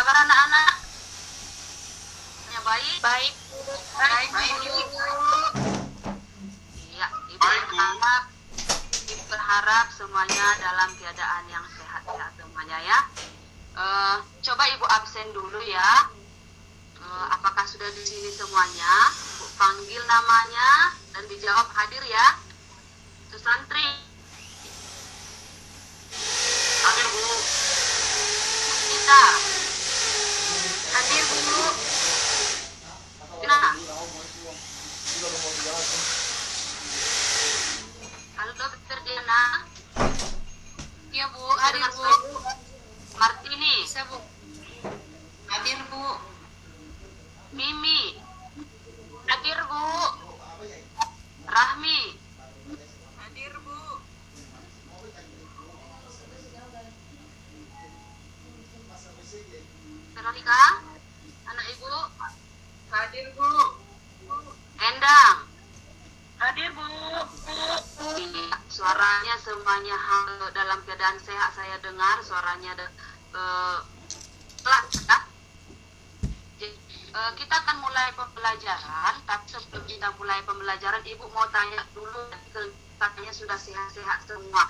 kabar anak-anak? Semuanya baik? Baik, Baik, Iya, Ibu berharap semuanya dalam keadaan yang sehat-sehat semuanya ya. Coba Ibu absen dulu ya. Apakah sudah di sini semuanya? Ibu panggil namanya dan dijawab hadir ya. Itu santri. Hadir Bu. Kita. hadir Bu. Nah. Halo Dokter Diana. Iya Bu, hadir Bu. Martini. Bisa Bu. Hadir Bu. Mimi. Hadir Bu. Rahmi. Hadir Bu. Veronica. Anak Ibu. Hadir Bu. Endang. Hadir Bu. Iya, suaranya semuanya dalam keadaan sehat saya dengar. Suaranya pelan ya. Kita akan mulai pembelajaran, tapi sebelum kita mulai pembelajaran, Ibu mau tanya dulu, katanya sudah sehat-sehat semua.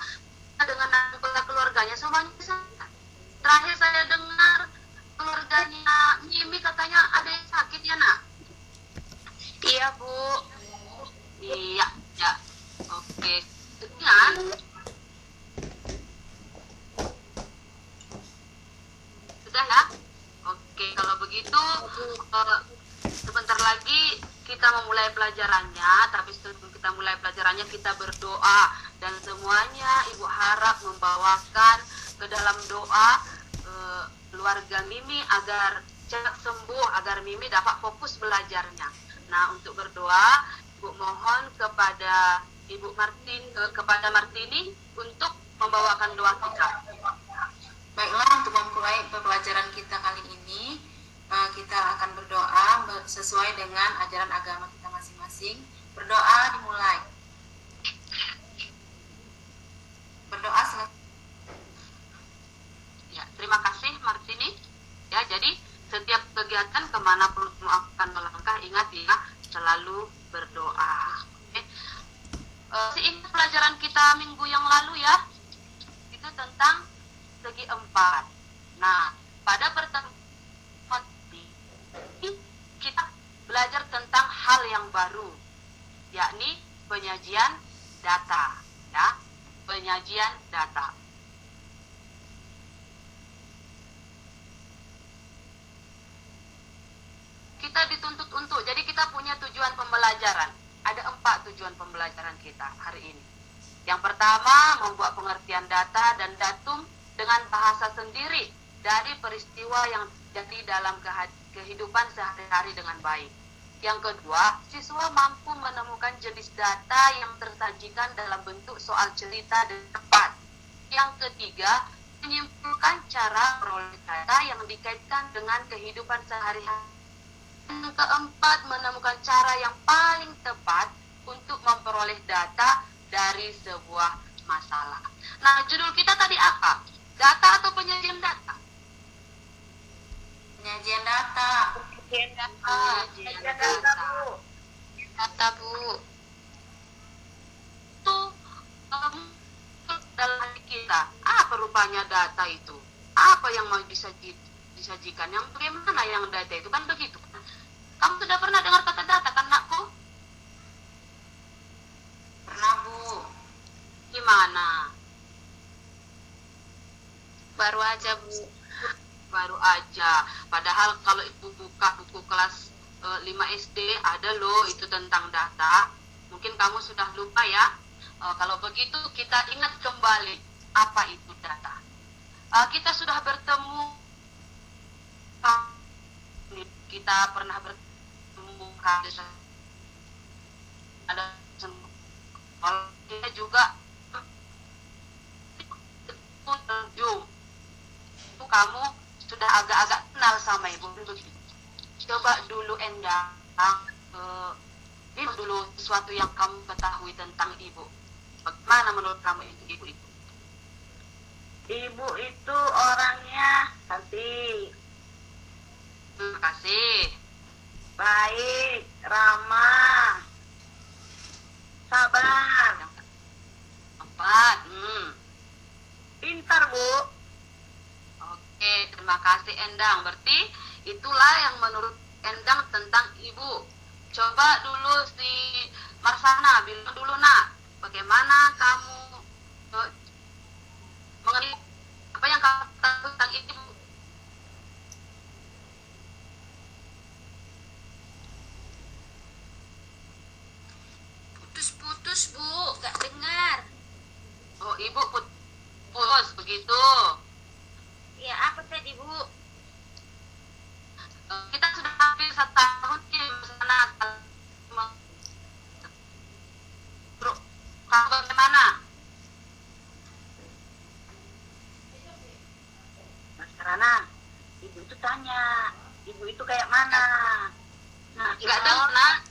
Dengan anggota keluarganya semuanya sehat. Terakhir saya dengar keluarganya Mimi katanya ada yang sakit ya nak? Iya Bu. Iya, ya. Oke. Dengan sudah ya? Oke, kalau begitu sebentar lagi kita memulai pelajarannya, tapi sebelum kita mulai pelajarannya kita berdoa dan semuanya Ibu harap membawakan ke dalam doa keluarga Mimi agar cepat sembuh, agar Mimi dapat fokus belajarnya. Nah, untuk berdoa Ibu mohon kepada Ibu kepada Martini untuk membawakan doa kita. Baiklah, untuk memulai pembelajaran kita kali ini, kita akan berdoa sesuai dengan ajaran agama kita masing-masing. Berdoa dimulai. Berdoa selesai. Ya, terima kasih Martini. Ya, jadi setiap kegiatan kemanapun akan melangkah, ingat ya, selalu berdoa. Oke. Ini pelajaran kita minggu yang lalu ya, itu tentang segi 4. Nah, pada pertemuan ini kita belajar tentang hal yang baru, yakni penyajian data, ya, penyajian data. Kita dituntut untuk, jadi kita punya tujuan pembelajaran. Ada 4 tujuan pembelajaran kita hari ini. Yang pertama, membuat pengertian data dan datum dengan bahasa sendiri dari peristiwa yang terjadi dalam kehidupan sehari-hari dengan baik. Yang kedua, siswa mampu menemukan jenis data yang tersajikan dalam bentuk soal cerita dan tepat. Yang ketiga, menyimpulkan cara peroleh data yang dikaitkan dengan kehidupan sehari-hari. Yang keempat, menemukan cara yang paling tepat untuk memperoleh data dari sebuah masalah. Nah, judul kita tadi apa? Data atau penyajian data? Penyajian data. Penyajian data. Data Bu. Itu dalam hati kita, apa rupanya data itu? Apa yang mau disajikan? Yang bagaimana yang data itu? Kan begitu. Kamu sudah pernah dengar kata data kan, nakku? Pernah Bu. Gimana? Baru aja Bu. Baru aja. Padahal kalau Ibu buka buku kelas 5 SD ada loh itu tentang data. Mungkin kamu sudah lupa ya. Kalau begitu kita ingat kembali apa itu data. Kita sudah bertemu, kita pernah bertemu ada kita juga Zoom. Itu kamu sudah agak-agak kenal sama Ibu begitu. Coba dulu Endang, dulu sesuatu yang kamu ketahui tentang Ibu. Bagaimana menurut kamu Ibu itu? Ibu itu orangnya cantik, terima kasih Endang. Berarti itulah yang menurut Endang tentang ibu. Coba dulu si Marsana bilang dulu nak, bagaimana kamu mengenai apa yang kamu tahu tentang ibu? Putus-putus Bu, gak dengar. Oh ibu putus begitu. Ya apa tadi Bu? Kita sudah hampir 1 tahun di sana. Kamu bagaimana? Mas Rana, ibu itu tanya, ibu itu kayak mana? Nah, Enggak dengar nak.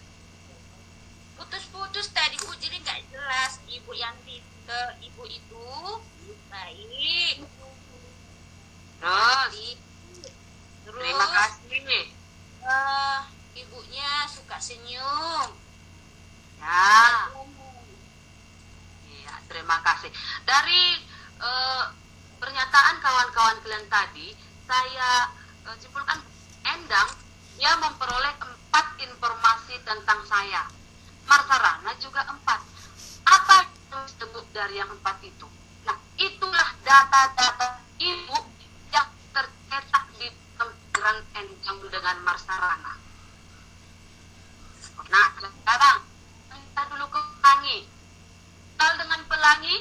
Putus-putus tadi Bu, jadi gak jelas. Ibu yang ibu itu baik. Terus, Terus terima kasih. ibunya suka senyum. Ya, iya, terima kasih. Dari pernyataan kawan-kawan kalian tadi, saya simpulkan Endang dia memperoleh 4 informasi tentang saya. Marsarana juga 4. Apa yang disebut dari yang 4 itu? Nah, itulah data-data ibu yang tercetak di pemikiran Endang dengan Marsarana. Nah, sekarang kita dulu ke pelangi. Kenal dengan pelangi?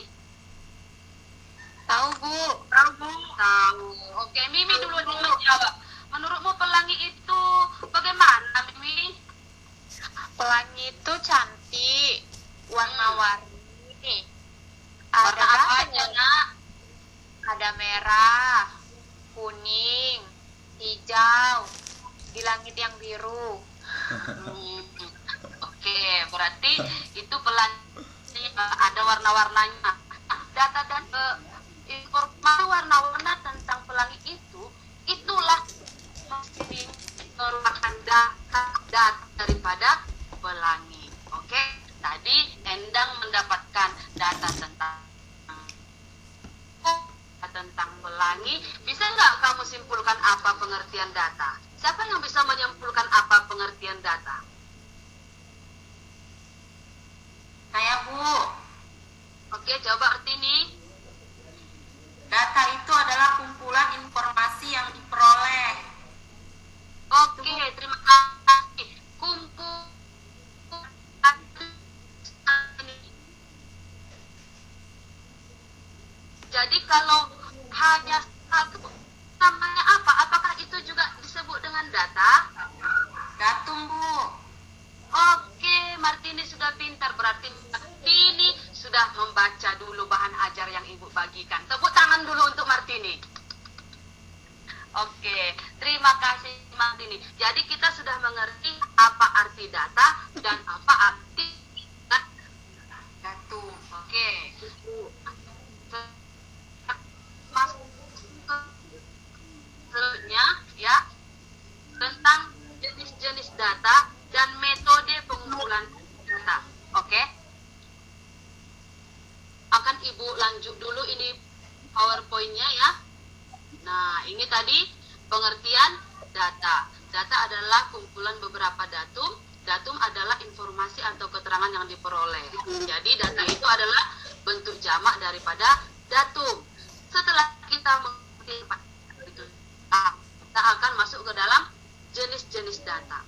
Tahu Bu? Tahu, Bu. Tahu. Oke, Mimi dulu yang menjawab. Menurutmu pelangi itu bagaimana, Mimi? Pelangi itu cantik, warna-warni. Warna Ada apa aja, nak? ada merah, kuning, hijau, di langit yang biru. Oke, berarti itu pelangi ada warna-warnanya. Nah, data dan informasi warna-warna tentang pelangi itulah merupakan data daripada pelangi. Oke, tadi Endang mendapatkan data tentang pelangi. Bisa nggak kamu simpulkan apa pengertian data? Siapa yang bisa menyimpulkan apa pengertian data? Saya Bu, Oke, coba Artini. data itu adalah kumpulan informasi yang diperoleh. Oke, terima kasih. Kumpul. Jadi kalau hanya satu, namanya apa? Apakah itu juga disebut dengan data? Datum Bu. Oke, Martini sudah pintar. Berarti Martini sudah membaca dulu bahan ajar yang ibu bagikan. Tepuk tangan dulu untuk Martini. Oke, terima kasih Martini. Jadi kita sudah mengerti apa arti data dan apa arti Datum. Oke. Masuk ke selanjutnya ya tentang jenis-jenis data dan metode pengumpulan data. Oke. Akan Ibu lanjut dulu ini PowerPoint-nya ya. Nah, ini tadi pengertian data. Data adalah kumpulan beberapa datum. Datum adalah informasi atau keterangan yang diperoleh. Jadi data itu adalah bentuk jamak daripada datum. Setelah kita mengerti itu, kita akan masuk ke dalam jenis-jenis data.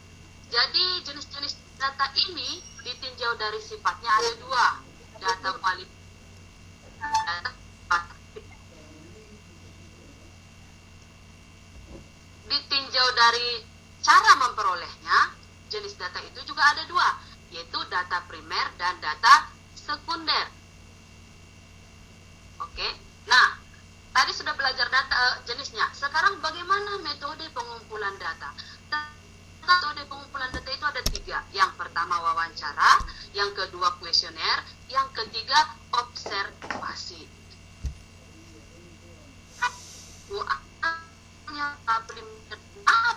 Jadi jenis-jenis data ini ditinjau dari sifatnya ada 2. Data kualitas. Ditinjau dari cara memperolehnya, jenis data itu juga ada 2, yaitu data primer dan data sekunder. Oke, nah tadi sudah belajar data jenisnya. Sekarang bagaimana metode pengumpulan data? Metode pengumpulan data itu ada 3. Yang pertama wawancara, yang kedua kuesioner, yang ketiga observasi.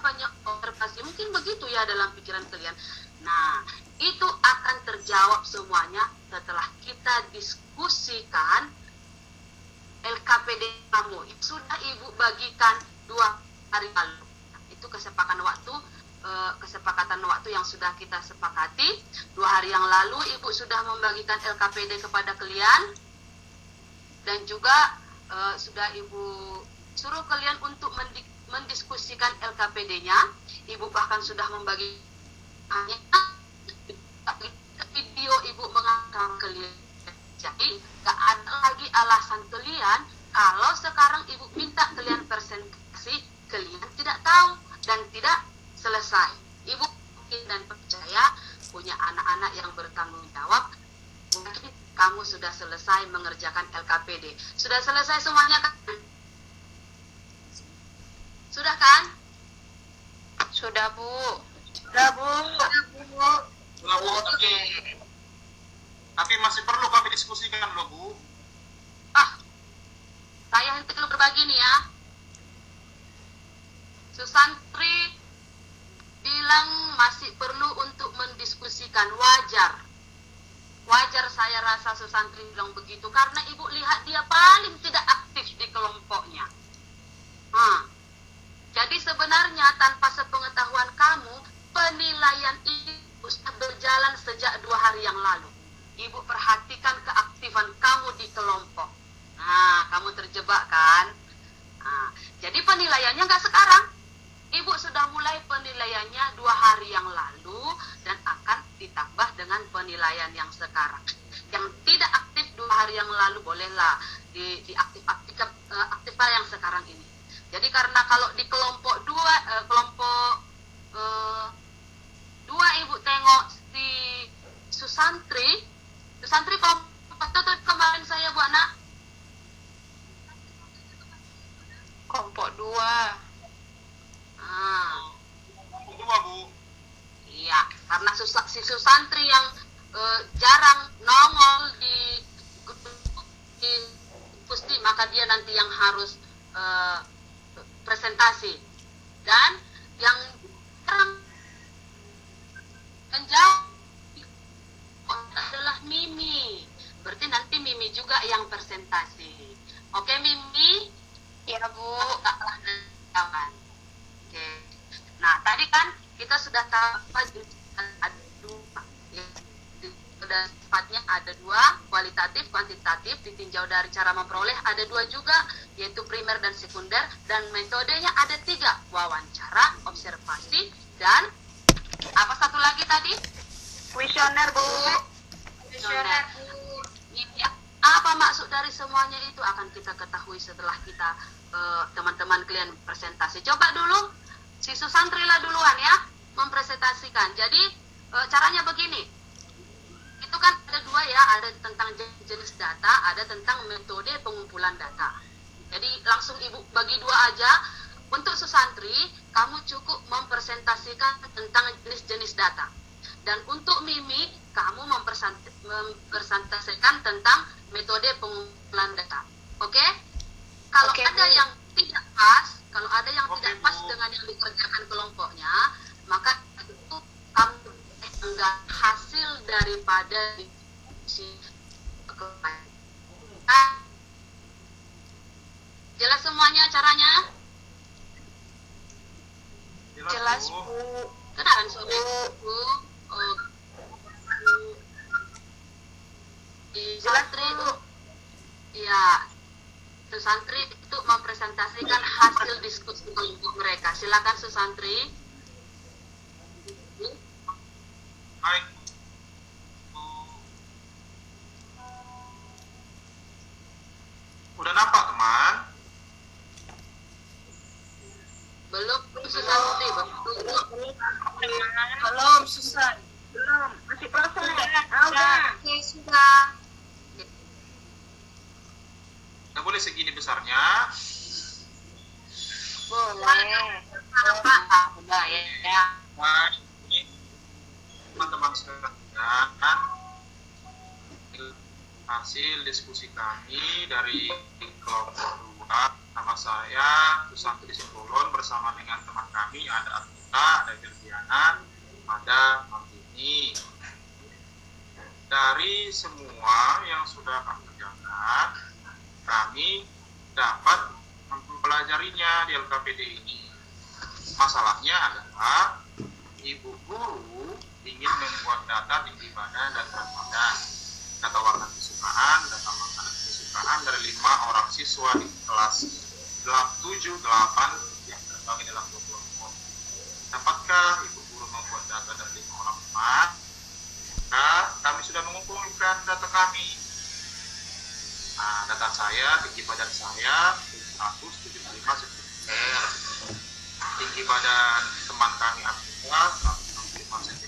Banyak observasi, mungkin begitu ya dalam pikiran kalian. Nah, itu akan terjawab semuanya setelah kita diskusikan LKPD kamu. Sudah Ibu bagikan 2 hari lalu. Itu kesepakatan waktu yang sudah kita sepakati. 2 hari yang lalu Ibu sudah membagikan LKPD kepada kalian, dan juga sudah Ibu suruh kalian untuk mendiskusikan LKPD-nya. Ibu bahkan sudah membagi video Ibu mengatakan kalian. Jadi gak ada lagi alasan kalian kalau sekarang Ibu minta kalian presentasi, kalian tidak tahu dan tidak selesai. Ibu yakin dan percaya punya anak-anak yang bertanggung jawab. Mungkin kamu sudah selesai mengerjakan LKPD. Sudah selesai semuanya kan? Sudah kan? Sudah, Bu. Udah, Bu. Sudah, Bu, tapi masih perlu kami diskusikan loh, Bu. Saya hentikan berbagi nih ya. Susantri bilang masih perlu untuk mendiskusikan. Wajar saya rasa Susantri bilang begitu, karena Ibu lihat dia paling tidak aktif di kelompoknya. Jadi sebenarnya tanpa sepengetahuan kamu, penilaian Ibu sudah berjalan sejak 2 hari yang lalu. Ibu perhatikan keaktifan kamu di kelompok. Nah, kamu terjebak kan? Jadi penilaiannya nggak sekarang. Ibu sudah mulai penilaiannya 2 hari yang lalu dan akan ditambah dengan penilaian yang sekarang. Yang tidak aktif 2 hari yang lalu bolehlah aktifkan yang sekarang ini. Jadi karena kalau di kelompok 2 Ibu tengok si Susantri kelompok itu kemarin saya Bu anak. Kelompok 2. Kedua, Bu. Iya, karena si Susantri yang jarang nongol di Pusti, maka dia nanti yang harus presentasi. Dan yang jarang menjawab adalah Mimi. Berarti nanti Mimi juga yang presentasi. Oke, Mimi? Ya, Bu. Jangan. Oke. Nah, tadi kan kita sudah tahu ada 2. Ya. Dan sifatnya ada 2, kualitatif, kuantitatif, ditinjau dari cara memperoleh ada 2 juga, yaitu primer dan sekunder, dan metodenya ada 3, wawancara, observasi, dan apa satu lagi tadi? Kuesioner, Bu. Kuesioner. Apa maksud dari semuanya itu akan kita ketahui setelah kita teman-teman kalian presentasi. Coba dulu si Susantri lah duluan ya mempresentasikan. Jadi caranya begini, itu kan ada 2 ya, ada tentang jenis data, ada tentang metode pengumpulan data. Jadi langsung Ibu bagi 2 aja. Untuk Susantri, kamu cukup mempresentasikan tentang jenis-jenis data. Dan untuk Mimi, kamu mempresentasikan tentang metode pengumpulan data. Oke? Kalau ada yang tidak pas, tidak pas dengan yang dikerjakan kelompoknya, maka itu kamu enggak hasil daripada si jelas semuanya caranya? Jelas, Bu. Kenalan sore Bu. Di santri itu, ya, Susantri itu mempresentasikan hasil diskusi kelompok mereka. Silakan Susantri. Baik. Udah nampak, teman? Belum Susantri, Belum, Susan. Belum. Masih proses. Udah. Oke, sudah. Nggak boleh segini besarnya. Boleh. Apa? Udah ya. Nah, ini teman-teman sekalian, hasil diskusi kami dari kelompok 2. Nama saya Susantri Simbolon bersama dengan teman kami ada Atita, ada Virgiana, ada Martini. Dari semua yang sudah kami kerjakan, kami dapat mempelajarinya di LKPD ini. Masalahnya adalah ibu guru ingin membuat data tinggi badan dan berat badan, data warna kesukaan, data makanan kesukaan dari 5 orang siswa di kelas 7, 8 yang terbagi dalam 2 kelompok. Dapatkah ibu guru membuat data dari 5 orang teman? Maka kami sudah mengumpulkan data kami. Nah, data saya, tinggi badan saya 175 cm. Tinggi badan teman kami Abdullah 165 cm.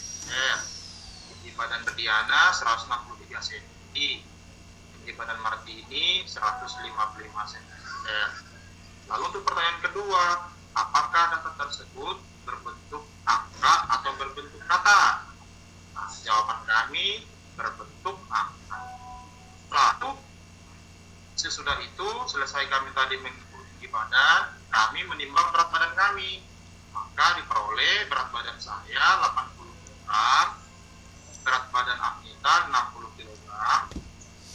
Tinggi badan Berdiana 163 cm. Tinggi badan Martini 155 cm. Lalu untuk pertanyaan kedua, apakah data tersebut berbentuk angka atau berbentuk kata? Nah, jawaban kami berbentuk angka. Lalu sesudah itu, selesai kami tadi mengukur tinggi badan, kami menimbang berat badan kami. Maka diperoleh berat badan saya 80 kg, berat badan Agnita 60 kg,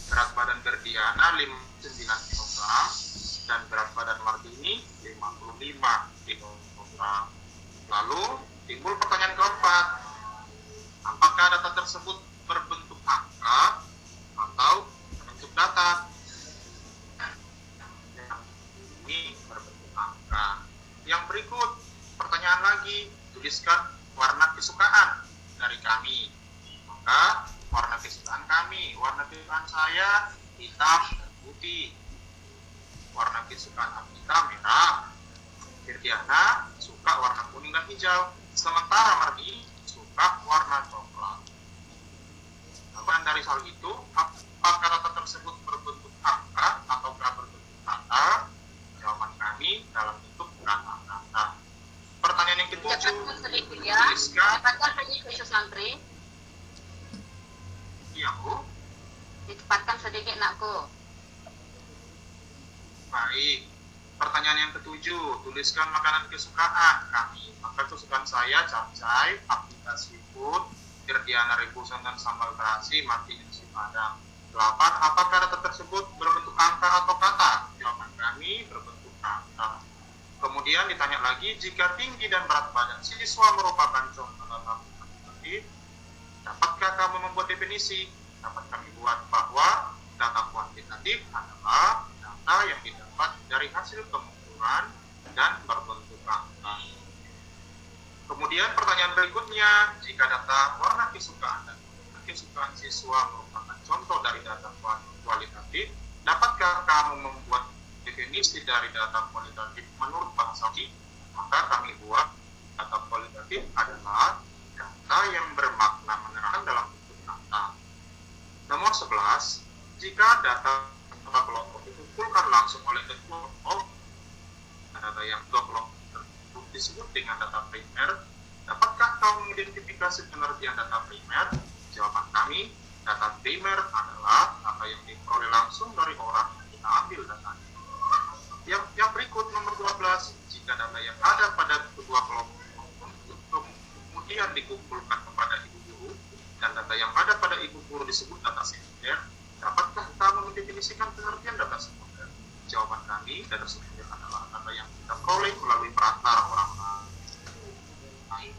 berat badan Berdiana 59 kg, dan berat badan Martini 55 kg. Lalu timbul pertanyaan keempat, apakah data tersebut berbentuk angka atau berbentuk data? Ini berbentuk angka. Yang berikut, pertanyaan lagi, tuliskan warna kesukaan dari kami. Maka warna kesukaan kami, warna kesukaan saya hitam dan putih. Warna kesukaan Agnita merah. Firdiana suka warna kuning dan hijau. Sementara Mardi suka warna coklat. Dan dari hal itu, apakah data tersebut berbentuk angka atau berbentuk kata? Jawaban kami dalam bentuk kata-kata. Pertanyaan yang ketujuh, Cepatkan sedikit ya. tuliskan. Cepatkan sedikit santri. Iya, Bu. Dicepatkan sedikit nakku. Baik. Pertanyaan yang ketujuh, tuliskan makanan kesukaan kami. Maka kesukaan saya capcay, Agnita seafood, Firdiana rebusan dan sambal terasi, Martin nasi padang. 8. Apakah data tersebut berbentuk angka atau kata? Jawaban kami berbentuk angka. Kemudian ditanya lagi, jika tinggi dan berat badan siswa merupakan contoh data kuantitatif, dapatkah kamu membuat definisi? Dapat kami buat bahwa data kuantitatif adalah data yang didapat dari hasil pengukuran dan berbentuk angka. Kemudian pertanyaan berikutnya, jika data warna kesukaan dan kesukaan siswa merupakan contoh dari data kualitatif, dapatkah kamu membuat definisi dari data kualitatif menurut bahasa Ki? Maka kami buat data kualitatif adalah data yang bermakna menerangkan dalam bentuk kata. Nomor 11, jika data kelompok dikumpulkan langsung oleh kelompok, data yang dua kelompok tersebut disebut dengan data primer, dapatkah kamu mengidentifikasi pengertian data primer? Jawaban kami, data primer adalah data yang diperoleh langsung dari orang yang kita ambil datanya. Yang berikut nomor 12, jika data yang ada pada kedua kelompok kemudian dikumpulkan kepada ibu guru dan data yang ada pada ibu guru disebut data sekunder, dapatkah kamu mendefinisikan pengertian data sekunder? Jawaban kami, data sekunder adalah data yang kita peroleh melalui perantara orang lain.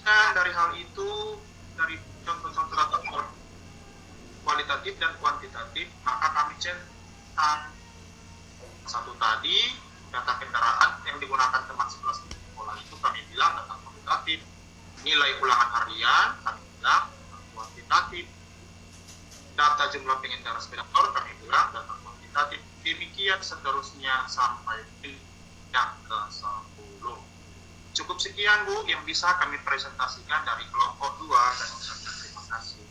Dan dari hal itu, dari contoh-contoh data kualitatif dan kuantitatif, maka kami centang. Satu tadi, data kendaraan yang digunakan teman 11 di sekolah itu kami bilang data kuantitatif. Nilai ulangan harian kami bilang data kuantitatif. Data jumlah pengendara sepeda motor kami bilang data kuantitatif. Demikian seterusnya sampai yang ke-10. Cukup sekian Bu yang bisa kami presentasikan dari kelompok 2 dan ucapkan terima kasih.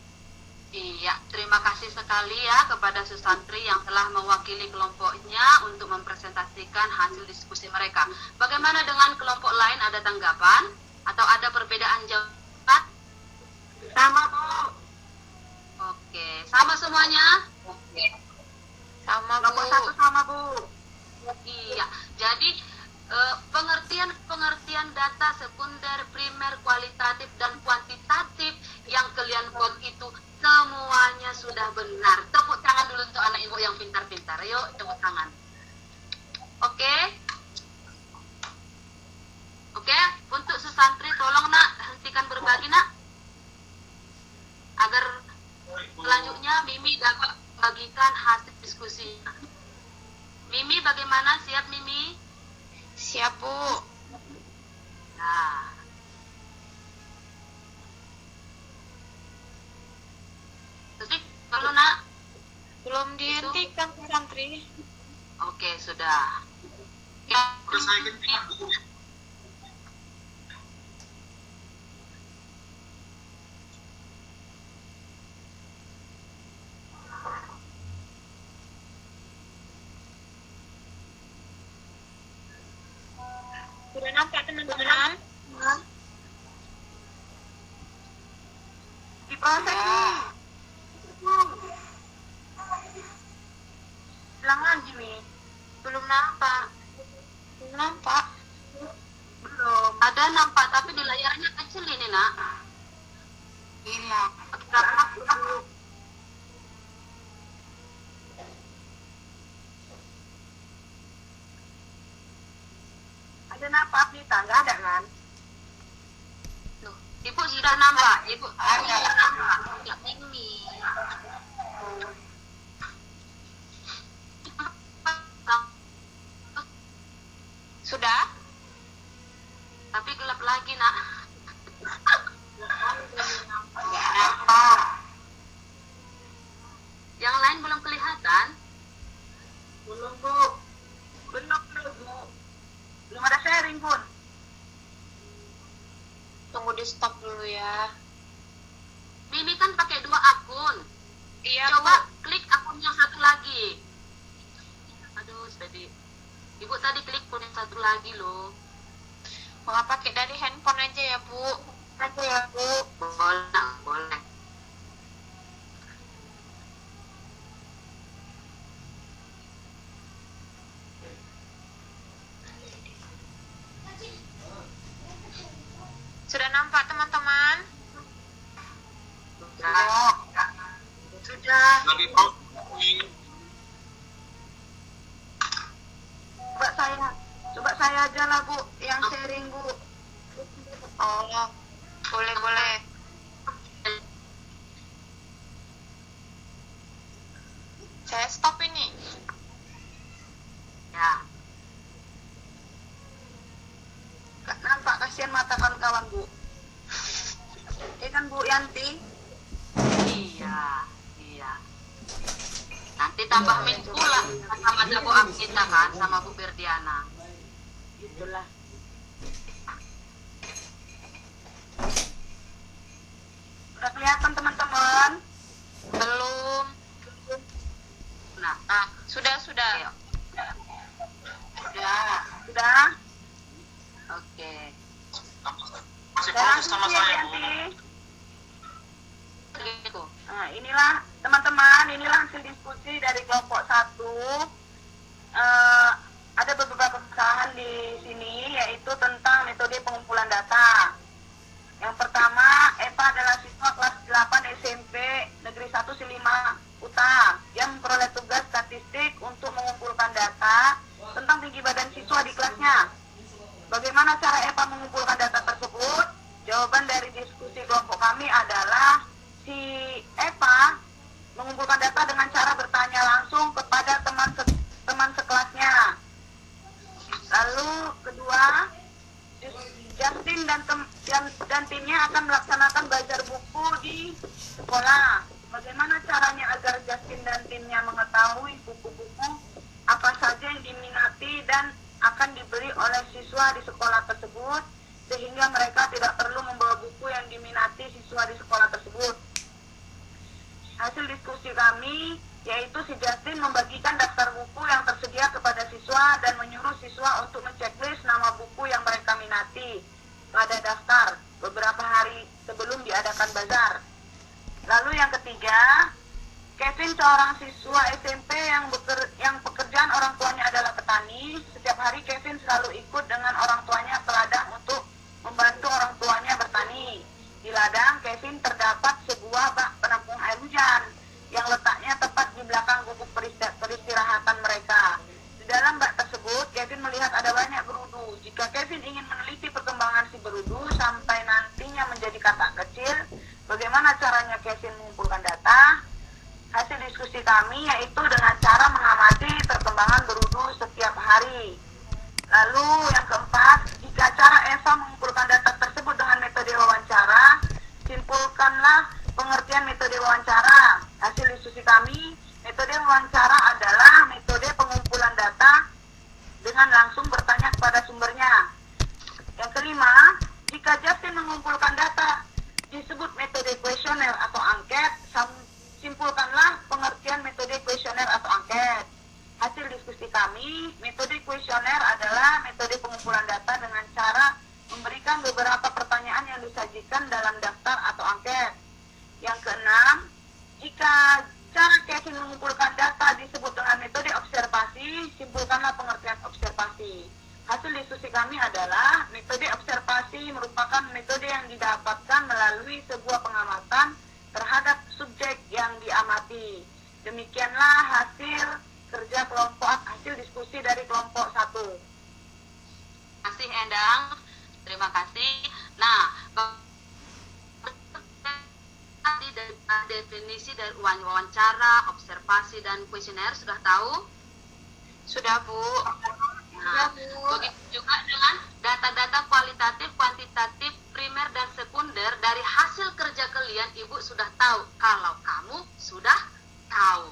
Iya, terima kasih sekali ya kepada Susantri yang telah mewakili kelompoknya untuk mempresentasikan hasil diskusi mereka. Bagaimana dengan kelompok lain, ada tanggapan atau ada perbedaan jawaban? Sama, Bu. Oke, sama semuanya? Sama, Kelompok Bu. 1 sama, Bu. Iya, jadi pengertian data sekunder, primer, kualitatif, dan kuantitatif yang kalian buat itu semuanya sudah benar. Tepuk tangan dulu untuk anak ibu yang pintar-pintar. Yuk, tepuk tangan. Oke? Oke, untuk sesantri tolong nak hentikan berbagi nak, agar selanjutnya Mimi dapat bagikan hasil diskusinya. Mimi bagaimana, siap Mimi? Siap, Bu. Nah, ketik dulu nak. Belum dihentikan santri. Oke, sudah. Udah saya gantikan Bu. Sudah nampak teman-teman? Diproses Ya. nih. Bilang lagi nih. Belum nampak. Belum nampak. Belum. Ada nampak tapi di layarnya kecil ini nak. Hilang. Ada nampak Nita? Nggak ada kan? Loh, Ibu sudah nampak. Ibu Ada. sudah nampak. Ya, ini. Sudah? Tapi gelap lagi nak. Nggak nampak. Yang lain belum kelihatan. Belum, Bu. Belum, Bu. Belum ada sharing pun. Tunggu di stop dulu ya. Mimi kan pakai 2 akun. Iya, Coba klik akun yang satu lagi. Aduh, tadi. Ibu tadi klik akun yang satu lagi loh. Bu. Mau pakai dari handphone aja ya, Bu. Aja ya, Bu. Boleh, nak, boleh. Sudah nampak teman-teman? Sudah. Sudah. Lagi pause. Coba saya aja lah, Bu, yang sharing, Bu. Oh, boleh. Saya stop ini. Ya. Nggak nampak, kasihan mata kawan-kawan, Bu. Iya kan, Bu Yanti? Iya, iya. Nanti tambah min pula sama Bu Amita kan, sama Bu Berdiana. Itulah. Udah kelihatan, teman-teman? Belum. Nah, Sudah. ayo. Sudah? Oke. Masih Udah proses langsung sama ya, saya Bu. Yanti? Gitu. Nah, inilah teman-teman, inilah hasil diskusi dari kelompok 1. Ada beberapa kesalahan di sini, yaitu tentang metode pengumpulan data. Yang pertama, Eva adalah siswa kelas 8 SMP Negeri 1 Silima Uta yang memperoleh tugas statistik untuk mengumpulkan data tentang tinggi badan siswa di kelasnya. Bagaimana cara Eva mengumpulkan data tersebut? Jawaban dari diskusi kelompok kami adalah si Eva mengumpulkan data dengan cara bertanya langsung kepada teman sekelasnya. Lalu kedua, Justin dan timnya akan melaksanakan belajar buku di sekolah. Bagaimana caranya agar Justin dan timnya mengetahui buku-buku apa saja yang diminati dan akan dibeli oleh siswa di sekolah tersebut, sehingga mereka tidak perlu membawa buku yang diminati siswa di sekolah tersebut. Hasil diskusi kami yaitu si Justin membagikan daftar buku yang tersedia kepada siswa dan menyuruh siswa untuk menceklis nama buku yang mereka minati pada daftar beberapa hari sebelum diadakan bazar. Lalu yang ketiga, Kevin seorang siswa SMP yang pekerjaan orang tuanya adalah petani. Setiap hari Kevin selalu ikut dengan orang tuanya ke ladang untuk membantu orang tuanya bertani. Di ladang Kevin terdapat sebuah bak penampung air hujan yang letaknya tepat di belakang gubuk peristirahatan mereka. Di dalam bak tersebut Kevin kami yaitu dengan cara mengamati perkembangan berwudu setiap hari. Lalu yang keempat, jika cara Eva mengumpulkan data tersebut dengan metode wawancara, simpulkanlah pengertian metode wawancara. Hasil diskusi kami, metode wawancara adalah metode pengumpulan data dengan langsung bertanya kepada sumbernya. Yang kelima, jika Justin mengumpulkan data disebut metode kuesioner atau angket, simpulkanlah pengertian metode kuesioner atau angket. Hasil diskusi kami, metode kuesioner adalah metode pengumpulan data dengan cara memberikan beberapa pertanyaan yang disajikan dalam daftar atau angket. Yang keenam, jika cara Kevin mengumpulkan data disebut dengan metode observasi, simpulkanlah pengertian observasi. Hasil diskusi kami adalah metode observasi merupakan metode yang didapatkan melalui sebuah pengamatan terhadap subjek yang diamati. Demikianlah hasil kerja kelompok, hasil diskusi dari kelompok 1. Terima kasih Endang, terima kasih. Nah, tadi dari definisi dari wawancara, observasi, dan kuesioner sudah tahu? Sudah, Bu. Nah, begitu juga dengan data-data kualitatif, kuantitatif, primer, dan sekunder dari hasil kerja kalian, Ibu sudah tahu kalau kamu sudah tahu.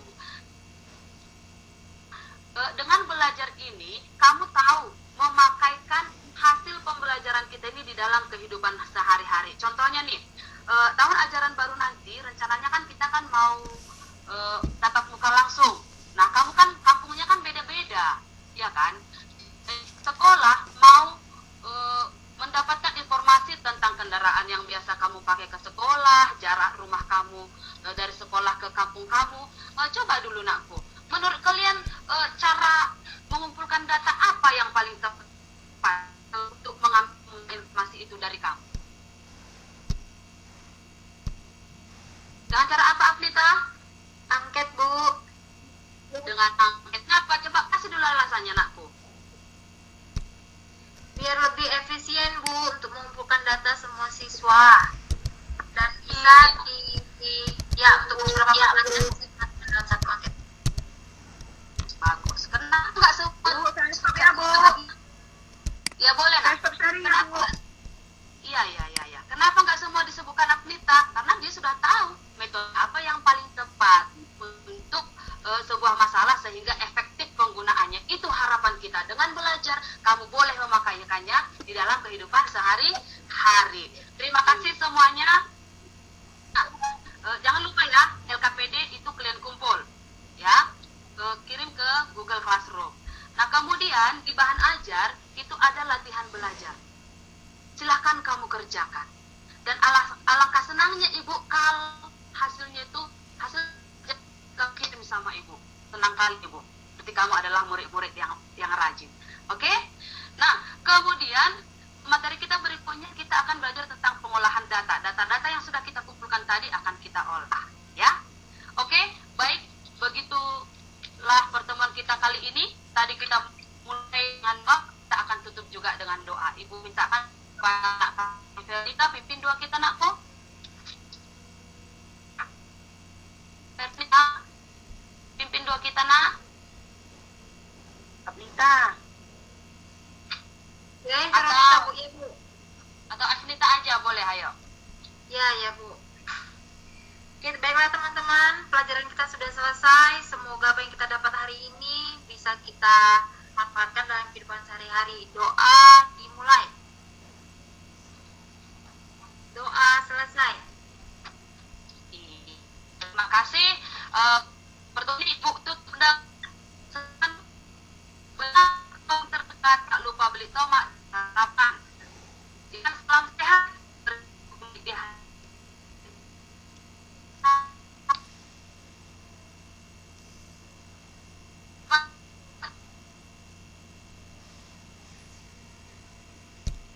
Dengan belajar ini, kamu tahu memakaikan hasil pembelajaran kita ini di dalam kehidupan sehari-hari. Contohnya nih, tahun ajaran baru nanti, rencananya kan kita kan mau tatap muka langsung. Nah, kamu kan kampungnya kan beda-beda, ya kan? Sekolah mau mendapatkan informasi tentang kendaraan yang biasa kamu pakai ke sekolah, jarak rumah kamu dari sekolah ke kampung kamu. Coba dulu nakku, menurut kalian cara mengumpulkan data apa yang paling tepat untuk mengambil informasi itu dari kamu? Dengan cara apa, Afnita? Angket, Bu. Dengan angket apa? Coba kasih dulu alasannya, nakku. Biar lebih efisien, Bu, untuk mengumpulkan data semua siswa. Dan bisa untuk beberapa pelajaran dalam satu angket. Bagus. Kenapa nggak semua? Bu, saya stop ya, Bu. Ya boleh, Saya nak. stop sharing ya, Bu. Kenapa? Iya. Kenapa nggak semua disebutkan Afnita? Karena dia sudah tahu metode apa yang paling tepat untuk sebuah masalah sehingga efektif penggunaannya. Itu harapan kita. Dengan belajar, kamu boleh memakainya di dalam kehidupan sehari-hari. Terima kasih semuanya. Nah, jangan lupa ya, LKPD itu kalian kumpul. Ya, kirim ke Google Classroom. Nah, kemudian di bahan ajar itu ada latihan belajar. Silahkan kamu kerjakan. Dan alangkah senangnya Ibu kalau hasilnya itu hasil kirim sama Ibu. Senang kali Ibu. Berarti kamu adalah murid-murid yang rajin. Oke? Nah, kemudian materi kita berikutnya kita akan belajar tentang pengolahan data. Data-data yang sudah kita kumpulkan tadi akan kita olah, ya. Oke? Baik, begitulah pertemuan kita kali ini. Tadi kita mulai dengan doa, kita akan tutup juga dengan doa. Ibu mintakan Pak Verita pimpin doa kita, nakku. Verita, pimpin doa kita, nak. Afnita. Ya, kita, Bu, ya, Bu. Atau Asnita aja boleh, ayo. Ya, Bu. Oke, baiklah teman-teman, pelajaran kita sudah selesai. Semoga apa yang kita dapat hari ini bisa kita manfaatkan dalam kehidupan sehari-hari. Doa